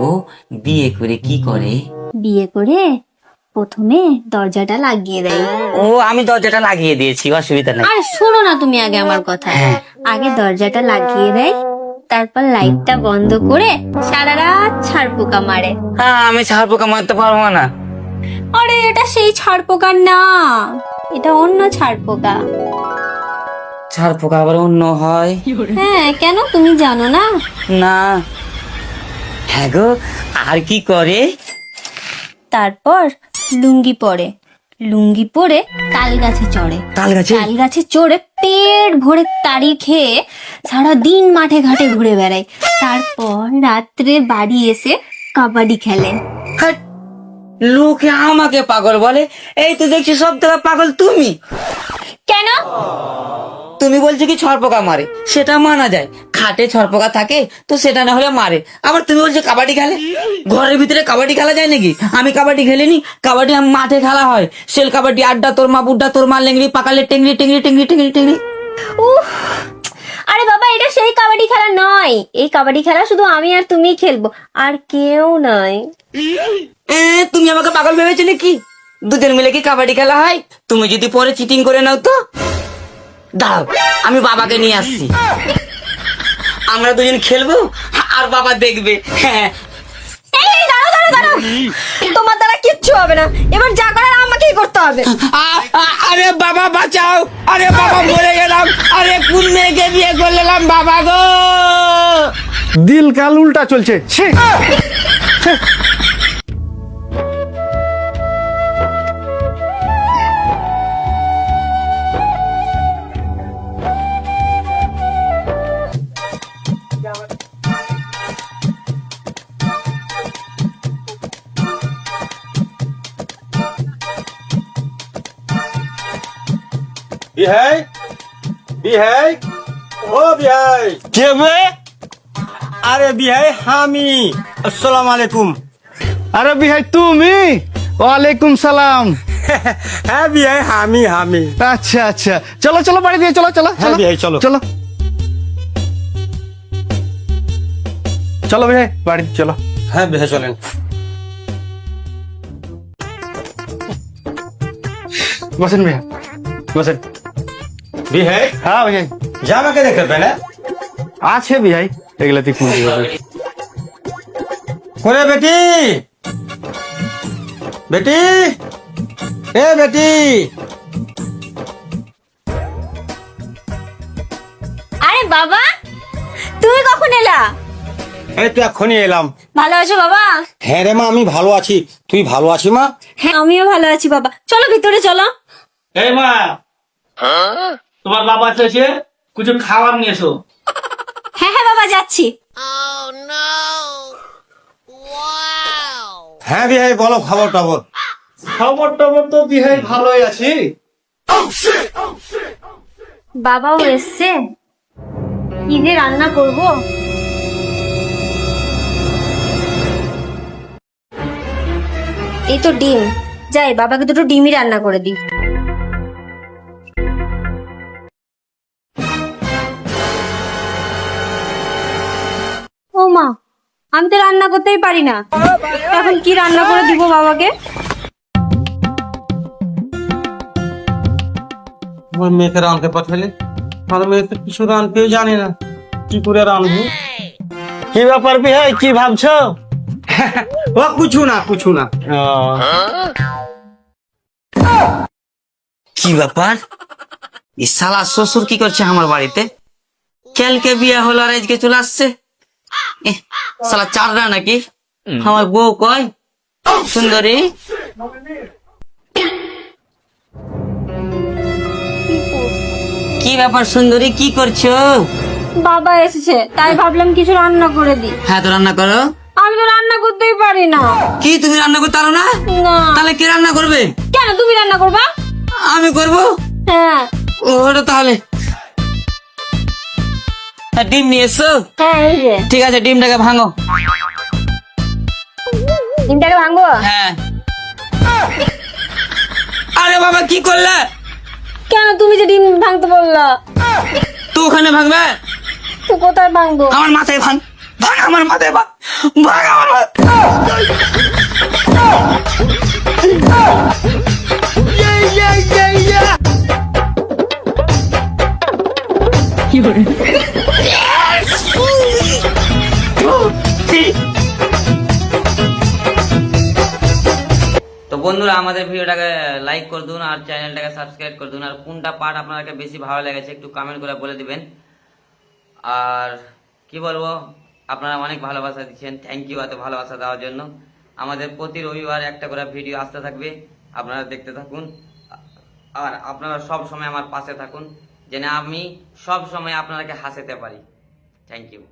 গো বিয়ে করে কি করে? বিয়ে করে প্রথমে দরজাটা লাগিয়ে দেয়। ও আমি দরজাটা লাগিয়ে দিয়েছি, অসুবিধা নাই। আর শোনো না তুমি আগে আমার কথা, আগে দরজাটা লাগিয়ে দেয়, তারপর লাইটটা বন্ধ করে সারা রাত ছাড় পোকা মারে। হ্যাঁ আমি ছাড় পোকা মারতে পারবো না। আরে এটা সেই ছাড় পোকা না, এটা অন্য ছাড় পোকা। ছাড় পোকা আবার অন্য হয়? হ্যাঁ কেন তুমি জানো না? না। হ্যাঁ গো, আর কি করে? তারপর লুঙ্গি পরে, লুঙ্গি পরে তাল গাছে চড়ে, তাল গাছে? তাল গাছে চড়ে পেট ভরে তাড়ি খেয়ে সারা দিন মাঠে ঘাটে ঘুরে বেড়ায়। তারপর রাত্রে বাড়ি এসে কাবাডি খেলে। হাট, লোকে আমাকে পাগল বলে, এই তো দেখছি সব থেকে পাগল তুমি। কেন? তুমি বলছো কি ছড়পোকা মারে, সেটা মানা যায়, খাটে ছড়পোকা থাকে তো সেটা না হলে মারে। আবার তুমি বলছো কাবাডি খেলে, ঘরের ভিতরে কাবাডি খেলা যায় নাকি? আমি কাবাডি খেলিনি, কাবাডি মাঠে খেলা হয়, সেল কাবাডি, আড্ডা তোর মা বুড্ডা তোর মা লেংড়ি পাকালে টেংরি টেংরি টেংরি টেংরি টেংরি। উফ, আরে বাবা এটা সেই কাবাডি খেলা নয়, এই কাবাডি খেলা শুধু আমি আর তুমি খেলবো, আর কেউ নয়। তুমি আমাকে পাগল ভেবেছো নাকি? দুজন মিলে কি কাবাডি খেলা হয়? তুমি যদি পরে চিটিং করে নাও তো? দাঁড়াও, আমি বাবাকে নিয়ে আসছি, আমরা দুজন খেলবো আর বাবা দেখবে। হ্যাঁ এই দাঁড়াও দাঁড়াও দাঁড়াও, তোমার দ্বারা কিচ্ছু হবে না, এবার যা করার আমাকেই করতে হবে। আরে বাবা বাঁচাও, আরে বাবা মরে গেলাম, আরে কোন মেয়েকে বিয়ে করলাম বাবা গো। দিল কাল উল্টা চলছে। ছি! ছি! বিহাই, বিহাই, ও বিহাই। কে বে? আরে বিহাই আমি। আসসালামু আলাইকুম। আরে বিহাই তুমি? ওয়ালাইকুম সালাম। হ্যাঁ বিহাই আমি। আচ্ছা আচ্ছা, চলো চলো বাড়ি দিয়ে চলো চলো। হ্যাঁ বিহাই, চলো। চলো চলো বিহাই বাড়ি চলো। হ্যাঁ বিহাই চলেন। বসেন বিহাই বসেন। বিহাই, হ্যাঁ বিহাই জামাকে দেখতে না? আছে বিহাই, এগুলা তুই কোন করে বেটি, বেটি, এ বেটি। আরে বাবা তুমি কখন এলা? এই তো এক্ষুনি এলাম। ভালো আছো বাবা? হ্যাঁ রে মা, আমি ভালো আছি। তুই ভালো আছি মা? হ্যাঁ আমিও ভালো আছি বাবা, চলো ভিতরে চলো। এই মা, তোমার বাবা চাইছে কিছু খাবার নিয়ে এসো। হ্যাঁ হ্যাঁ বাবা যাচ্ছি। হ্যাঁ বিহাই বলো, খবর টবর। খবর টবর তো বিহাই ভালোই আছি। বাবাও এসছে, কি দিয়ে রান্না করব? এই তো ডিম, যাই বাবাকে দুটো ডিমই রান্না করে দিই। ও মা, আমি তো রান্না করতেই পারি না, এখন কি রান্না করে দিব বাবাকে? আমার মেয়েকে রাঁধতে পাঠালে, আমার মেয়ে তো কিছু রাঁধতেও জানে না, কি করে রাঁধবো? কি ব্যাপার বিহাই, কি ভাবছো? ও কিছু না। কি ব্যাপার, এই শালা শ্বশুর কি করছে আমার বাড়িতে? কালকে বিয়ে হলো আর আজকে চলে আসছে। শালা চাররা নাকি? আমার বউ কয় সুন্দরী? কি ব্যাপার সুন্দরী, কি করছো? বাবা এসেছে তাই ভাবলাম কিছু রান্না করে দিই। হ্যাঁ তো রান্না করো। আমি তো রান্না করতেই পারি না। কি তুমি রান্না করতে পারো না? না। তাহলে কে রান্না করবে? কেন তুমি রান্না করবা? আমি করব। হ্যাঁ ওটা তাহলে ডিম নিয়ে এসো। হ্যাঁ এই যে ঠিক আছে, ডিমটাকে ভাঙো। ডিমটাকে ভাঙবো? হ্যাঁ। আরে বাবা কি করলে? কেন তুমি যে ডিম ভাঙতে বললা? তো ওখানে ভাঙবে, তো কোথায় ভাঙবো? আমার মাথায় ভাঙ, ভাঙ আমার মাথায় ভাঙ, ভাঙ আমার মাথায়। তো বন্ধুরা আমাদের ভিডিওটাকে লাইক করে দিন আর চ্যানেলটাকে সাবস্ক্রাইব করে দিন আর কোনটা পার্ট আপনাদেরকে বেশি ভালো লেগেছে একটু কমেন্ট করে বলে দিবেন আর কি বলবো আপনারা অনেক ভালোবাসা দিচ্ছেন থ্যাংক ইউ এত ভালোবাসা দেওয়ার জন্য আমাদের প্রতি রবিবার একটা করে ভিডিও আসতে থাকবে আপনারা দেখতে থাকুন আর আপনারা সব সময় আমার পাশে থাকুন যেন আমি সব সময় আপনাদেরকে হাসাতে পারি থ্যাংক ইউ